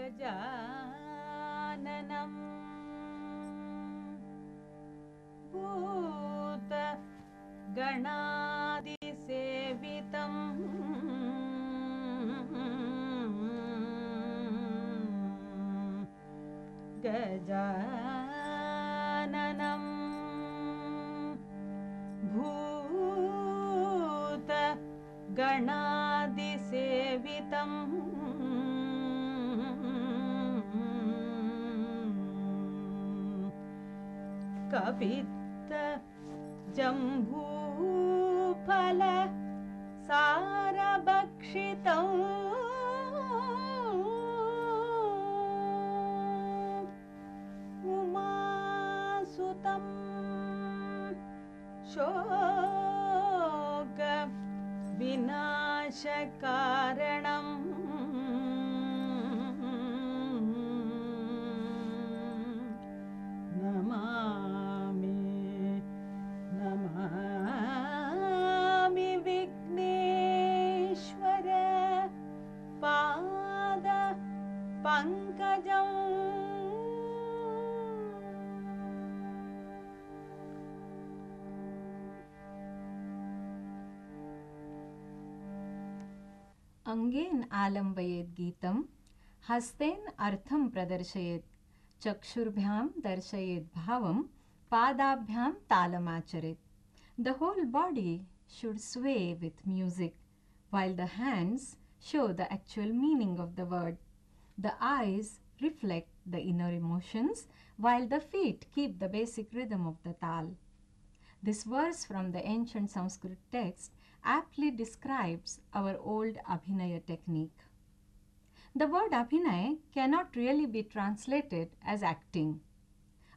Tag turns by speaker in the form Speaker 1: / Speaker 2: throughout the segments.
Speaker 1: गजाननं भूत गणादिसेवितं गजाननं भूत गणादिसेवितं कपित्त जम्बूफल सारभक्षितं उमासुतं शोक विनाशकारणं नमामि नमामि विघ्नेश्वर पाद पंकजम्.
Speaker 2: अंगेन आलम्बयेत् गीतं हस्तेन अर्थं प्रदर्शयेत् चक्षुर्भ्यां दर्शयेत् भावं पादाभ्यां तालमाचरेत्. The whole body should sway with music while the hands show the actual meaning of the word. The eyes reflect the inner emotions while the feet keep the basic rhythm of the tal. This verse from the ancient Sanskrit text aptly describes our old Abhinaya technique. The word Abhinaya cannot really be translated as acting.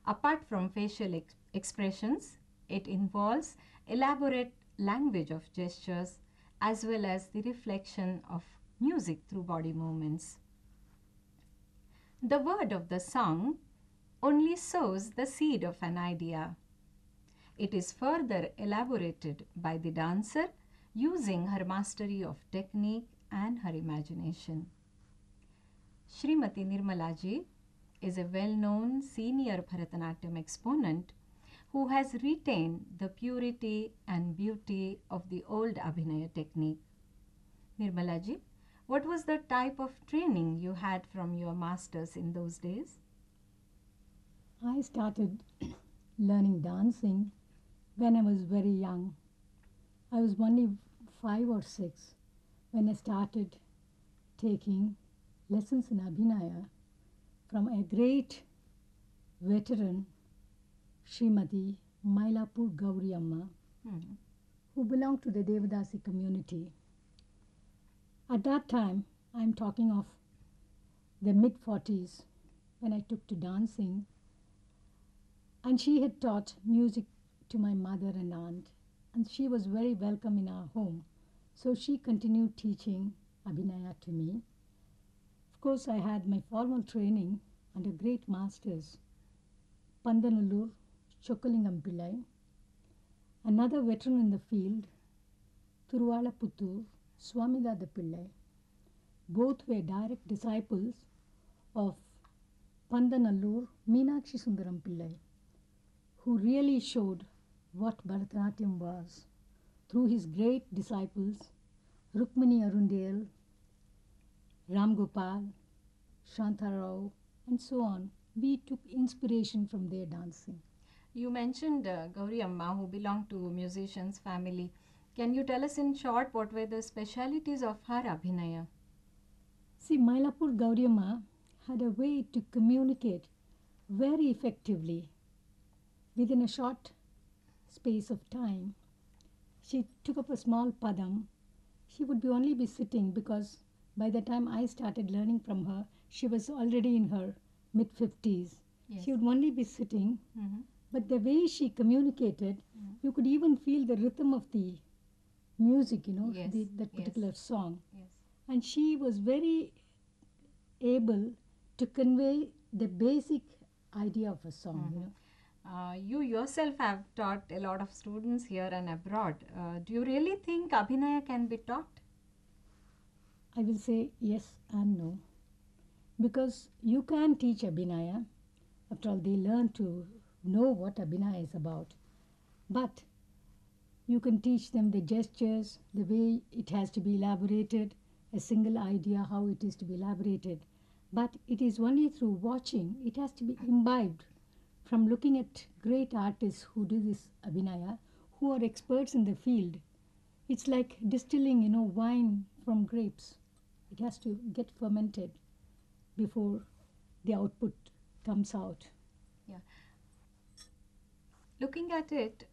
Speaker 2: Apart from facial expressions, it involves elaborate language of gestures as well as the reflection of music through body movements. The word of the song only sows the seed of an idea. It is further elaborated by the dancer using her mastery of technique and her imagination. Srimati Nirmala ji is a well-known senior Bharatanatyam exponent who has retained the purity and beauty of the old Abhinaya technique. Nirmala ji, what was the type of training you had from your masters in those days?
Speaker 3: I started learning dancing when I was very young. I was only 5 or 6 when I started taking lessons in Abhinaya from a great veteran, Srimati Mailapur Gauri Amma, who belonged to the Devadasi community. At that time, I am talking of the mid-40s when I took to dancing, and she had taught music to my mother and aunt, and she was very welcome in our home. So she continued teaching Abhinaya to me. Of course, I had my formal training under great masters, Pandanallur Chokkalingam Pillai, another veteran in the field, Thiruvalaputtur Swaminatha Pillai. Both were direct disciples of Pandanallur Meenakshi Sundaram Pillai, who really showed what Bharatanatyam was through his great disciples Rukmini Arundel, Ram Gopal, Shantarao, and so on. We took inspiration from their dancing.
Speaker 2: You mentioned Gauri Amma, who belonged to musicians' family. Can you tell us in short what were the specialities of her Abhinaya?
Speaker 3: See, Mailapur Gauri Amma had a way to communicate very effectively. Within a short space of time, she took up a small padam. She would only be sitting because by the time I started learning from her, she was already in her mid-50s.
Speaker 2: Yes.
Speaker 3: She would only be sitting, but the way she communicated, you could even feel the rhythm of the music,
Speaker 2: Yes.
Speaker 3: that particular song.
Speaker 2: Yes.
Speaker 3: And she was very able to convey the basic idea of a song.
Speaker 2: You yourself have taught a lot of students here and abroad. Do you really think Abhinaya can be taught?
Speaker 3: I will say yes and no. because you can teach Abhinaya. After all, they learn to know what Abhinaya is about. But you can teach them the gestures, the way it has to be elaborated, a single idea how it is to be elaborated. But it is only through watching, it has to be imbibed from looking at great artists who do this Abhinaya, who are experts in the field. It's like distilling, wine from grapes. It has to get fermented before the output comes out.
Speaker 2: Yeah. Looking at it,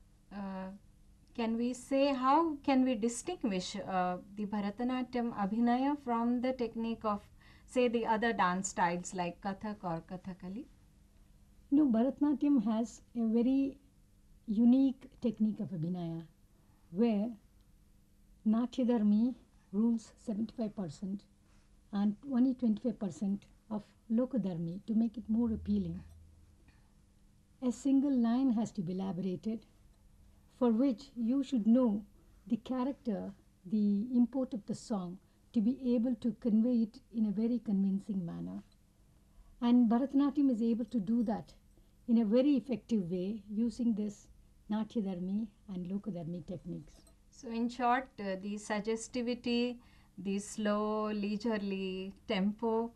Speaker 2: can we say, how can we distinguish the Bharatanatyam Abhinaya from the technique of, say, the other dance styles like Kathak or Kathakali?
Speaker 3: Bharatanatyam has a very unique technique of Abhinaya where Natyadharmi rules 75% and only 25% of Lokadharmi to make it more appealing. A single line has to be elaborated, for which you should know the character, the import of the song, to be able to convey it in a very convincing manner. And Bharatanatyam is able to do that in a very effective way using this Natyadharmi and Lokadharmi techniques.
Speaker 2: So in short, the suggestivity, the slow, leisurely tempo,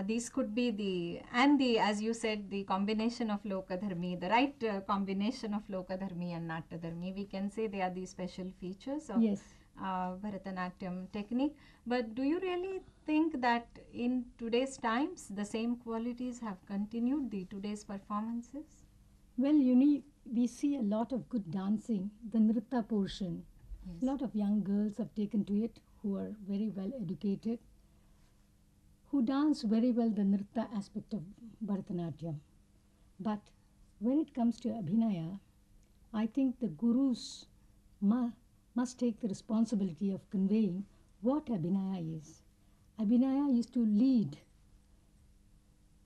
Speaker 2: these could be as you said, the combination of Lokadharmi, the right combination of Lokadharmi and Natyadharmi, we can say they are the special features of Bharatanatyam technique. But do you really think that in today's times, the same qualities have continued, today's performances?
Speaker 3: Well, we see a lot of good dancing, the Nritta portion. Yes. A lot of young girls have taken to it who are very well educated, who dance very well the Nritta aspect of Bharatanatyam. But when it comes to Abhinaya, I think the gurus must take the responsibility of conveying what Abhinaya is. Abhinaya is to lead,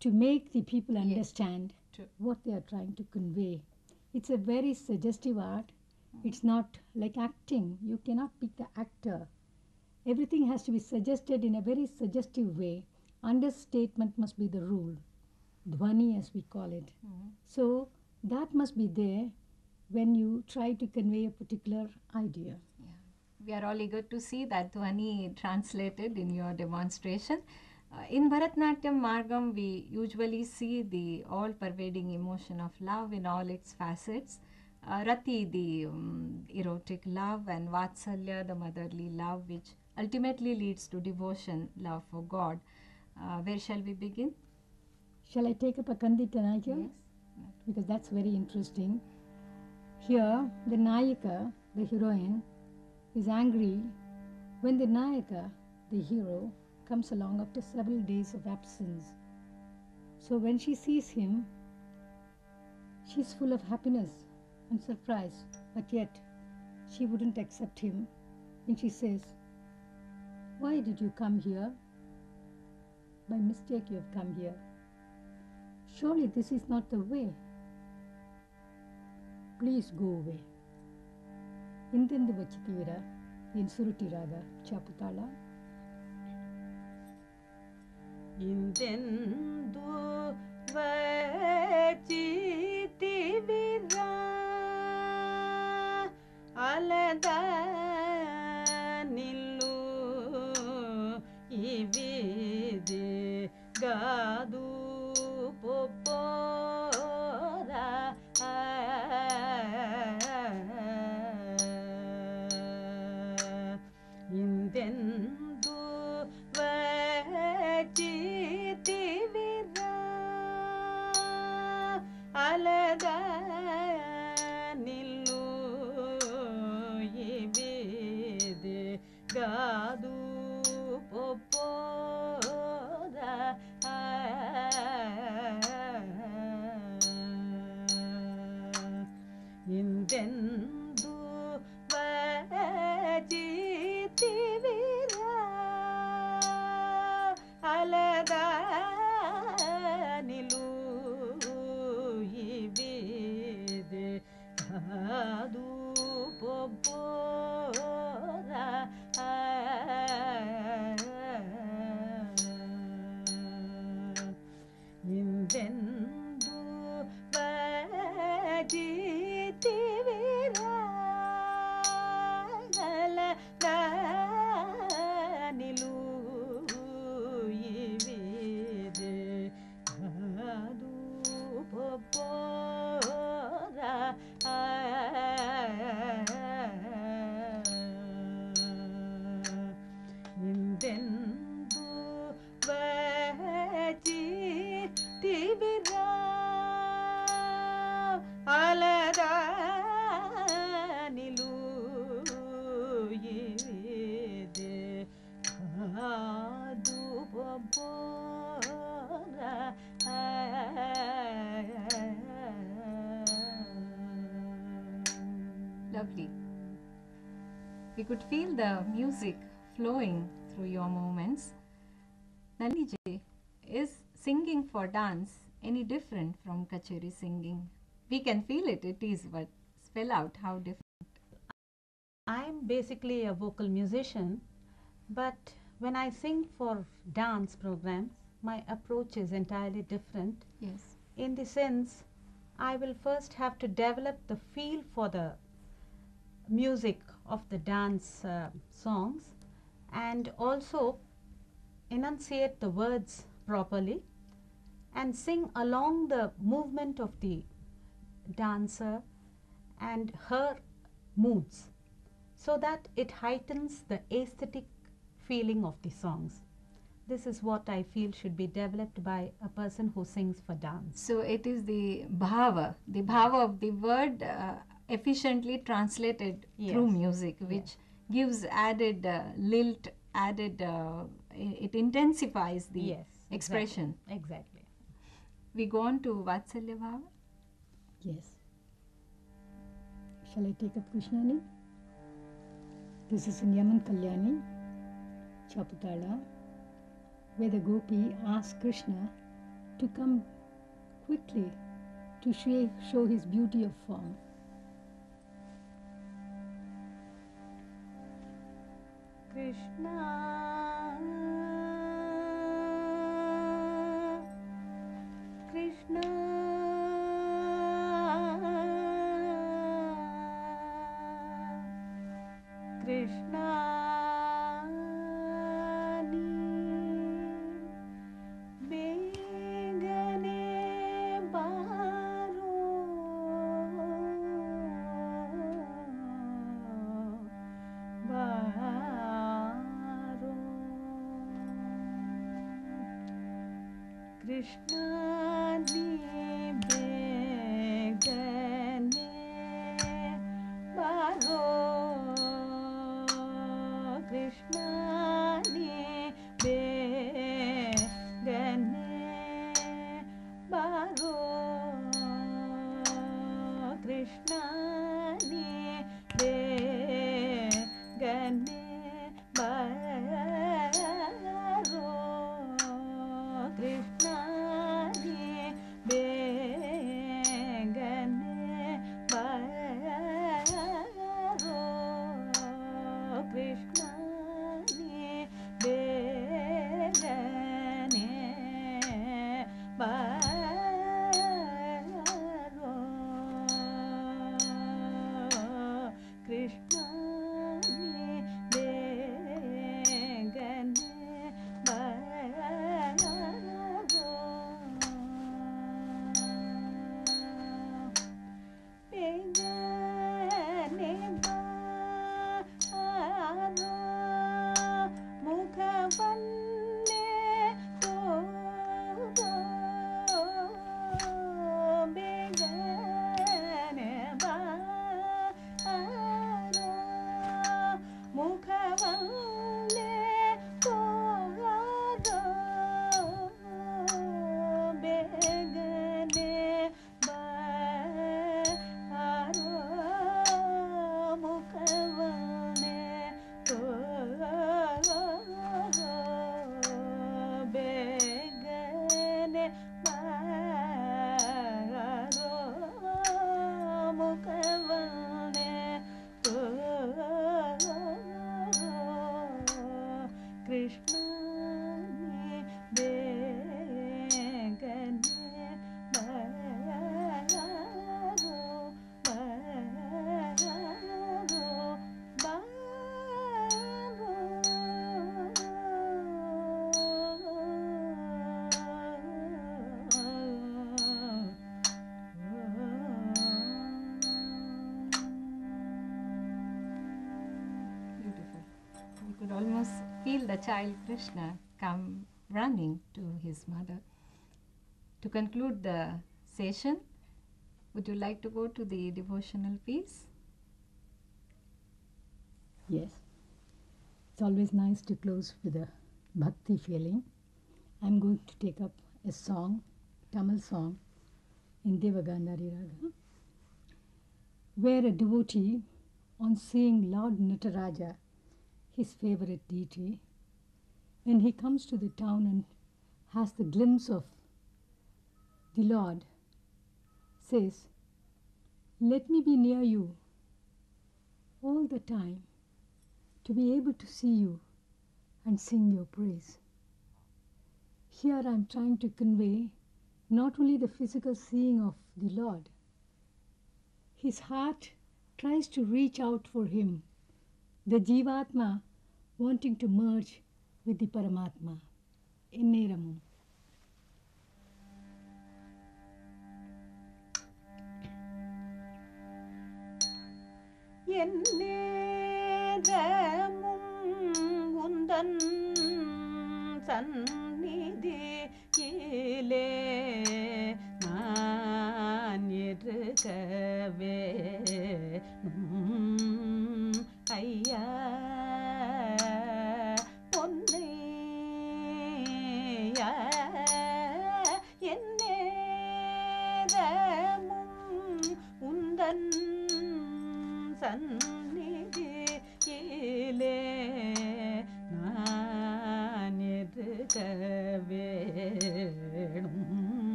Speaker 3: to make the people understand what they are trying to convey. It's a very suggestive art. It's not like acting. You cannot pick the actor. Everything has to be suggested in a very suggestive way. Understatement must be the rule. Dhwani, as we call it. So that must be there when you try to convey a particular idea.
Speaker 2: We are all eager to see that Dhwani translated in your demonstration. In Bharatanatyam Margam, we usually see the all-pervading emotion of love in all its facets. Rati, the erotic love, and Vatsalya, the motherly love, which ultimately leads to devotion, love for God. Where shall we begin?
Speaker 3: Shall I take up a Kandita Nayika?
Speaker 2: Yes.
Speaker 3: Because that's very interesting. Here, the Nayika, the heroine, is angry when the Nayaka, the hero, comes along after several days of absence. So when she sees him, she's full of happiness and surprise, but yet she wouldn't accept him. And she says, "Why did you come here? By mistake you have come here. Surely this is not the way. Please go away." Indendu Vachitivira in Suruti Raga, Chaputala.
Speaker 1: Indendu Vachitivira Alada Nillu Ivide Gadu Popora Indendu Vachitivira Alada Nillu Ivide Gadu Popora Indendu Vachitivira Alada Nilu Ivide Gadu Popora vachi tivira alada nilu yede adu babora
Speaker 2: Lovely. We could feel the music flowing through your movements. Nalini ji, is singing for dance any different from kacheri singing? We can feel it is, but spell out how different.
Speaker 1: I'm basically a vocal musician, but when I sing for dance programs, my approach is entirely different.
Speaker 2: Yes.
Speaker 1: In the sense, I will first have to develop the feel for the music of the dance songs and also enunciate the words properly and sing along the movement of the dancer and her moods so that it heightens the aesthetic feeling of the songs. This is what I feel should be developed by a person who sings for dance.
Speaker 2: So it is the bhava of the word efficiently translated through
Speaker 1: Yes.
Speaker 2: music, which gives added lilt, added, it intensifies the
Speaker 1: Yes,
Speaker 2: expression.
Speaker 1: Exactly.
Speaker 2: We go on to Vatsalya Bhava.
Speaker 3: Yes. Shall I take up Krishnani? This is in Yaman Kalyani, Chaputala, where the gopi asks Krishna to come quickly to show his beauty of form.
Speaker 1: Krishna, Krishna, Krishna, begane baro, baro. Krishna ni begane baro, Krishna ni begane baro, Krishna ni begane baro, Krishna ni begane baro, Krishna ni begane baro, Krishna ni begane
Speaker 2: Almost feel the child Krishna come running to his mother. To conclude the session, would you like to go to the devotional piece?
Speaker 3: Yes. It's always nice to close with a bhakti feeling. I'm going to take up a song, Tamil song, in Devagandhari Raga, where a devotee, on seeing Lord Nataraja, his favorite deity, when he comes to the town and has the glimpse of the Lord, says, "Let me be near you all the time, to be able to see you and sing your praise." Here I am trying to convey not only the physical seeing of the Lord, his heart tries to reach out for him, the Jivatma wanting to merge with the Paramatma. Enneramum.
Speaker 1: Enneramum undan sannidhiyile naan irukave